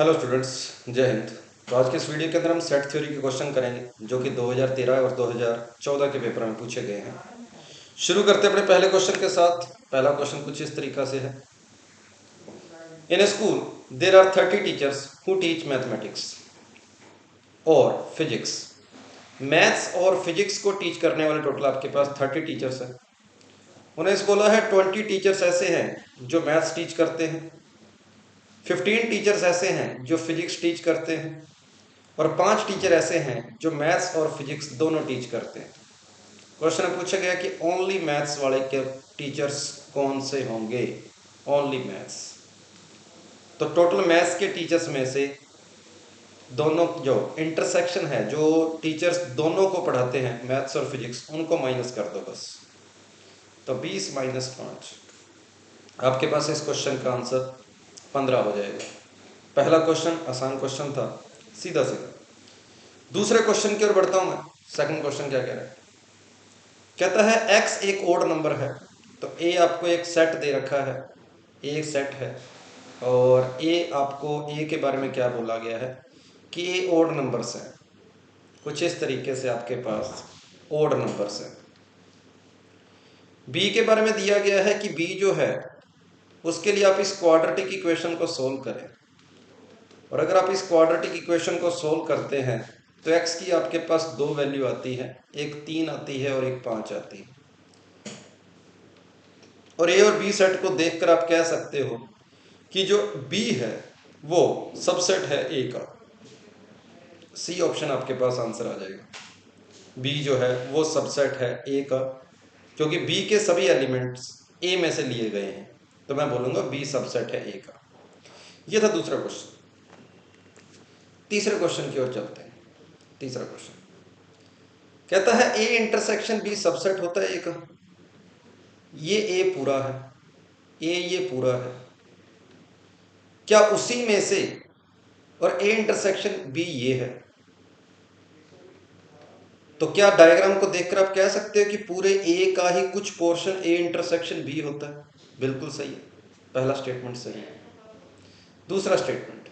Hello students, जय हिंद। तो आज के इस वीडियो के अंदर हम सेट थ्योरी के क्वेश्चन करेंगे जो कि 2013 और 2014 के पेपर में पूछे गए हैं। शुरू करते हैं अपने पहले क्वेश्चन के साथ। पहला क्वेश्चन कुछ इस तरीका से है। In a school there are 30 teachers who teach mathematics और फिजिक्स। मैथ्स और फिजिक्स को टीच करने वाले टोटल आपके पास 30 टीचर्स हैं। उन्हें इस बोला है 20 टीचर्स ऐसे हैं जो मैथ्स टीच करते हैं, 15 टीचर्स ऐसे हैं जो फिजिक्स टीच करते हैं और 5 टीचर ऐसे हैं जो मैथ्स और फिजिक्स दोनों टीच करते हैं। क्वेश्चन में पूछा गया कि ओनली मैथ्स वाले के टीचर्स कौन से होंगे। ओनली मैथ्स, तो टोटल मैथ्स के टीचर्स में से दोनों जो इंटरसेक्शन है, जो टीचर्स दोनों को पढ़ाते हैं मैथ्स और फिजिक्स, उनको माइनस कर दो बस। तो 20 माइनस 5, आपके पास इस क्वेश्चन का आंसर 15 हो जाएगा। पहला क्वेश्चन आसान क्वेश्चन था, सीधा सीधा। दूसरे क्वेश्चन की ओर बढ़ता हूं मैं। सेकंड क्वेश्चन क्या कह रहा है? कहता है x एक ओड नंबर है। तो a आपको एक सेट दे रखा है, a एक सेट है और a आपको a के बारे में क्या बोला गया है कि a ओड नंबर्स हैं। कुछ इस तरीके से आपके पास ओड नंबर्स हैं। b के बारे में दिया गया है कि b जो है उसके लिए आप इस क्वाड्रेटिक इक्वेशन को सोल्व करें, और अगर आप इस क्वाड्रेटिक इक्वेशन को सोल्व करते हैं तो x की आपके पास दो वैल्यू आती है, एक 3 आती है और एक 5 आती है। और a और b सेट को देखकर आप कह सकते हो कि जो b है वो सबसेट है a का। सी ऑप्शन आपके पास आंसर आ जाएगा। b जो है वो सबसेट है a का, क्योंकि b के सभी एलिमेंट्स a में से लिए गए हैं, तो मैं बोलूंगा b सबसेट है a का। ये था दूसरा क्वेश्चन। तीसरे क्वेश्चन की ओर चलते हैं। तीसरा क्वेश्चन कहता है a इंटरसेक्शन b सबसेट होता है a का। ये a पूरा है, a ये पूरा है, क्या उसी में से, और a इंटरसेक्शन b ये है, तो क्या डायग्राम को देखकर आप कह सकते हो कि पूरे a का ही कुछ पोर्शन a इंटरसेक्शन b होता है? बिल्कुल सही है, पहला स्टेटमेंट सही है। दूसरा स्टेटमेंट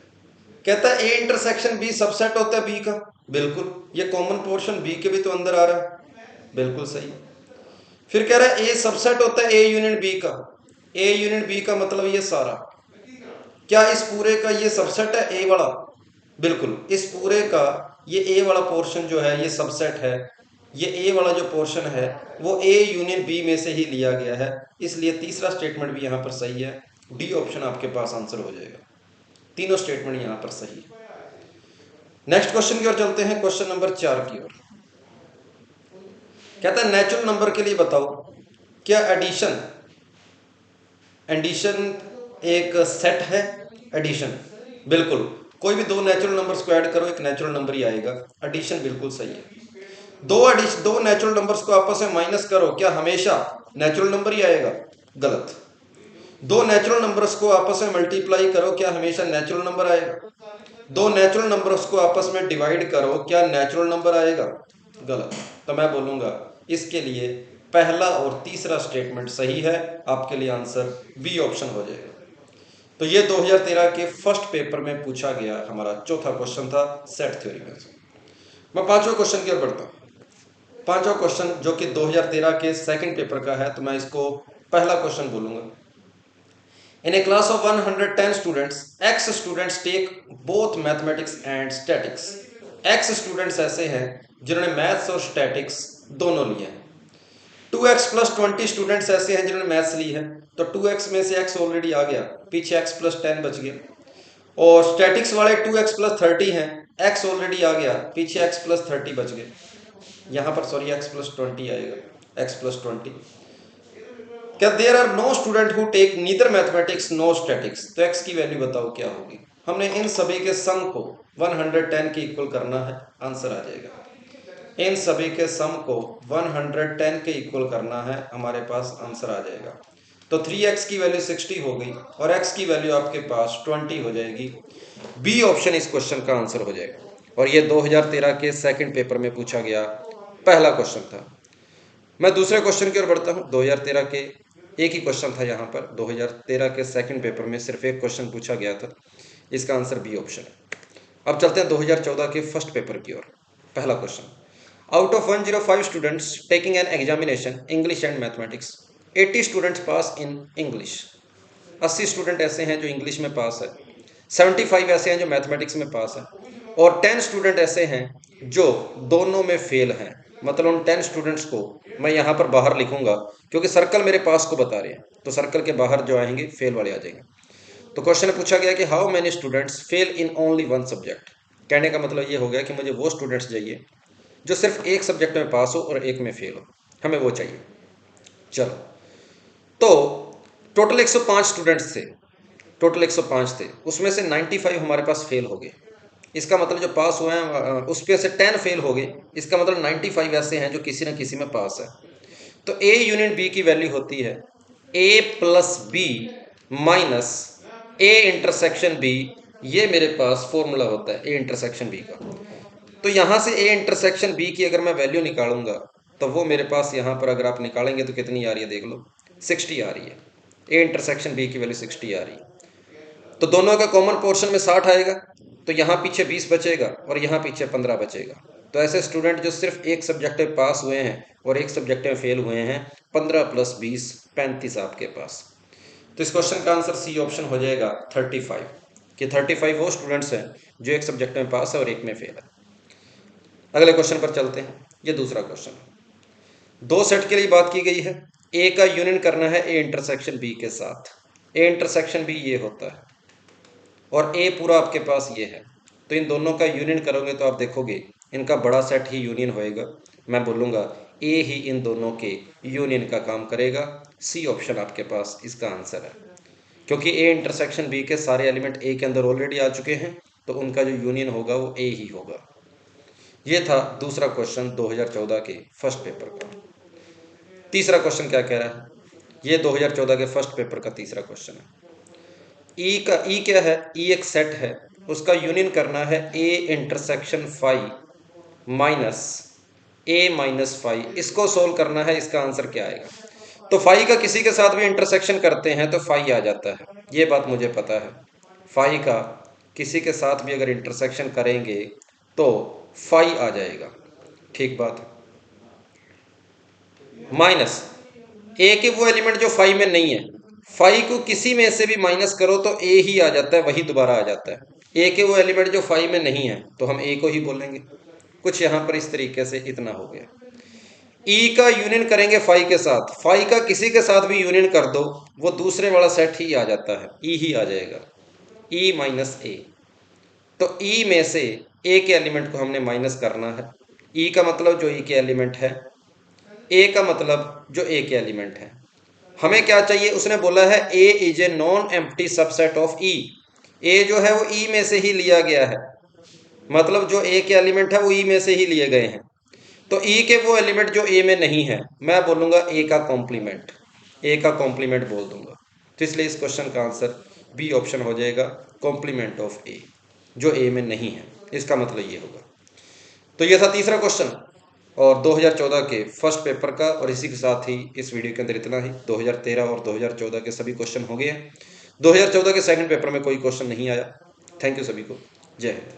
कहता है a इंटरसेक्शन b सबसेट होता है b का। बिल्कुल, ये कॉमन पोर्शन b के भी तो अंदर आ रहा है, बिल्कुल सही। फिर कह रहा है a सबसेट होता है a यूनियन b का। a यूनियन b का मतलब ये सारा, क्या इस पूरे का ये सबसेट है a वाला? बिल्कुल, इस पूरे का ये a वाला पोर्शन जो है ये सबसेट है। ये a वाला जो पोर्शन है वो a यूनियन b में से ही लिया गया है, इसलिए तीसरा स्टेटमेंट भी यहां पर सही है। डी ऑप्शन आपके पास आंसर हो जाएगा। तीनों स्टेटमेंट यहां पर सही है। नेक्स्ट क्वेश्चन की ओर चलते हैं, क्वेश्चन नंबर 4 की ओर। कहता है नेचुरल नंबर के लिए बताओ क्या एडिशन एडिशन एक सेट है? एडिशन, बिल्कुल, कोई भी दो नेचुरल नंबर्स को ऐड करो एक नेचुरल नंबर ही आएगा। एडिशन बिल्कुल सही है। दो नेचुरल नंबर्स को आपस में माइनस करो, क्या हमेशा नेचुरल नंबर ही आएगा? गलत। दो नेचुरल नंबर्स को आपस में मल्टीप्लाई करो, क्या हमेशा नेचुरल नंबर आएगा? दो नेचुरल नंबर्स को आपस में डिवाइड करो, क्या नेचुरल नंबर आएगा? गलत। तो मैं बोलूंगा इसके लिए पहला और तीसरा स्टेटमेंट सही है, आपके लिए आंसर बी ऑप्शन हो जाएगा। तो ये 2013 के फर्स्ट पेपर में पूछा गया हमारा चौथा क्वेश्चन था सेट थ्योरी में। मैं पांचवें क्वेश्चन की ओर बढ़ता हूं। पांचवा क्वेश्चन जो कि 2013 के सेकंड पेपर का है, तो मैं इसको पहला क्वेश्चन बोलूंगा। In a class of 110 students, x students take both mathematics and statics. x students ऐसे हैं जिन्होंने मैथ्स और स्टैटिक्स दोनों लिए हैं। 2x प्लस 20 स्टूडेंट्स ऐसे हैं जिन्होंने मैथ्स ली है, तो 2x में से x ऑलरेडी आ गया, पीछे x प्लस 10 बच गया। और स्टैटिक्स वाले 2x प्लस 30 हैं, x ऑलरेडी आ गया, पीछे x प्लस 30 बच गए। यहाँ पर सॉरी x प्लस 20 आएगा, x प्लस 20। क्या there are no student who take neither mathematics no statics, तो x की वैल्यू बताओ क्या होगी। हमने इन सभी के सम को 110 के इक्वल करना है, आंसर आ जाएगा। इन सभी के सम को 110 के इक्वल करना है, हमारे पास आंसर आ जाएगा। तो 3x की वैल्यू 60 हो गई और x की वैल्यू आपके पास 20 हो जाएगी। बी ऑप्शन इस क्वेश्चन का आंसर हो जाएगा। और ये 2013 के सेकंड पेपर में पूछा गया पहला क्वेश्चन था। मैं दूसरे क्वेश्चन की ओर बढ़ता हूँ। 2013 के एक ही क्वेश्चन था यहाँ पर, 2013 के सेकंड पेपर में सिर्फ एक क्वेश्चन पूछा गया था। इसका आंसर बी ऑप्शन है। अब चलते हैं 2014 के फर्स्ट पेपर की ओर। पहला question, out of 105 students taking an examination English and mathematics 80 students pass in English. 80 student ऐसे हैं जो इंग्लिश में पास है, 75 ऐसे हैं जो मैथमेटिक्स में पास है, और 10 स्टूडेंट ऐसे हैं जो दोनों में फेल हैं। मतलब उन 10 स्टूडेंट्स को मैं यहाँ पर बाहर लिखूंगा क्योंकि सर्कल मेरे पास को बता रहे हैं, तो सर्कल के बाहर जो आएंगे फेल वाले आ जाएंगे। तो क्वेश्चन में पूछा गया कि how many students fail in only one subject. कहने का मतलब ये हो गया कि मुझे वो स्टूडेंट्स चाहिए जो सिर्फ एक सब्जेक्ट में पास हो और एक में फेल हो, हमें वो चाहिए। चलो, तो टोटल 105 स्टूडेंट्स थे, टोटल 105 थे, उसमें से 95 हमारे पास फेल हो गए। इसका मतलब जो पास हुए हैं उसमें से 10 फेल हो गए, इसका मतलब 95 ऐसे हैं जो किसी न किसी में पास है। तो ए यूनिट बी की वैल्यू होती है A plus B minus A intersection B. ये मेरे पास फॉर्मूला होता है ए इंटरसेक्शन बी का। तो यहाँ से ए इंटरसेक्शन बी की अगर मैं वैल्यू निकालूंगा तो वो मेरे पास यहाँ पर अगर आप निकालेंगे तो कितनी आ रही है, देख लो 60 आ रही है। ए इंटरसेक्शन बी की वैल्यू 60 आ रही है। तो दोनों का कॉमन पोर्शन में 60 आएगा, तो यहाँ पीछे 20 बचेगा और यहाँ पीछे 15 बचेगा। तो ऐसे स्टूडेंट जो सिर्फ एक सब्जेक्ट में पास हुए हैं और एक सब्जेक्ट में फेल हुए हैं, 15 प्लस 20 35 आपके पास। तो इस क्वेश्चन का आंसर सी ऑप्शन हो जाएगा 35, कि 35 वो स्टूडेंट्स हैं जो एक सब्जेक्ट में पास है और एक में फेल है। अगले क्वेश्चन पर चलते हैं। ये दूसरा क्वेश्चन है, दो सेट के लिए बात की गई है। ए का यूनियन करना है ए इंटरसेक्शन बी के साथ। ए इंटरसेक्शन बी ये होता है और ए पूरा आपके पास ये है। तो इन दोनों का यूनियन करोगे तो आप देखोगे इनका बड़ा सेट ही यूनियन होएगा। मैं बोलूँगा ए ही इन दोनों के यूनियन का काम करेगा। सी ऑप्शन आपके पास इसका आंसर है, क्योंकि ए इंटरसेक्शन बी के सारे एलिमेंट ए के अंदर ऑलरेडी आ चुके हैं, तो उनका जो यूनियन होगा वो ए ही होगा। ये था दूसरा क्वेश्चन 2014 के फर्स्ट पेपर का। तीसरा क्वेश्चन क्या कह रहा है, ये 2014 के फर्स्ट पेपर का तीसरा क्वेश्चन है। ई क्या है, ई एक सेट है, उसका यूनियन करना है A intersection phi minus A minus phi. इसको सोल्व करना है, इसका आंसर क्या आएगा। तो फाई का किसी के साथ भी इंटरसेक्शन करते हैं तो फाई आ जाता है, ये बात मुझे पता है। फाई का किसी के साथ भी अगर इंटरसेक्शन करेंगे तो फाई आ जाएगा, ठीक बात है। माइनस ए के वो एलिमेंट जो फाई में नहीं है, फाई को किसी में से भी माइनस करो तो ए ही आ जाता है, वही दोबारा आ जाता है। ए के वो एलिमेंट जो फाई में नहीं है तो हम ए को ही बोलेंगे। कुछ यहाँ पर इस तरीके से इतना हो गया। ई का यूनियन करेंगे फाई के साथ, फाई का किसी के साथ भी यूनियन कर दो वो दूसरे वाला सेट ही आ जाता है, ई ही आ जाएगा, ई माइनस ए। तो ई में से ए के एलिमेंट को हमने माइनस करना है। ई का मतलब जो ई के एलिमेंट है, ए का मतलब जो ए के एलिमेंट है। हमें क्या चाहिए, उसने बोला है A is a non empty subset of E. A जो है वो ई में से ही लिया गया है, मतलब जो ए के एलिमेंट है वो ई में से ही लिए गए हैं। तो ई के वो एलिमेंट जो ए में नहीं है, मैं बोलूँगा ए का कॉम्प्लीमेंट, ए का कॉम्प्लीमेंट बोल दूंगा। तो इसलिए इस क्वेश्चन का आंसर बी ऑप्शन हो जाएगा, कॉम्प्लीमेंट ऑफ ए, जो ए में नहीं है, इसका मतलब ये होगा। तो ये था तीसरा क्वेश्चन और 2014 के फर्स्ट पेपर का, और इसी के साथ ही इस वीडियो के अंदर इतना ही। 2013 और 2014 के सभी क्वेश्चन हो गए हैं। 2014 के सेकंड पेपर में कोई क्वेश्चन नहीं आया। थैंक यू सभी को, जय हिंद।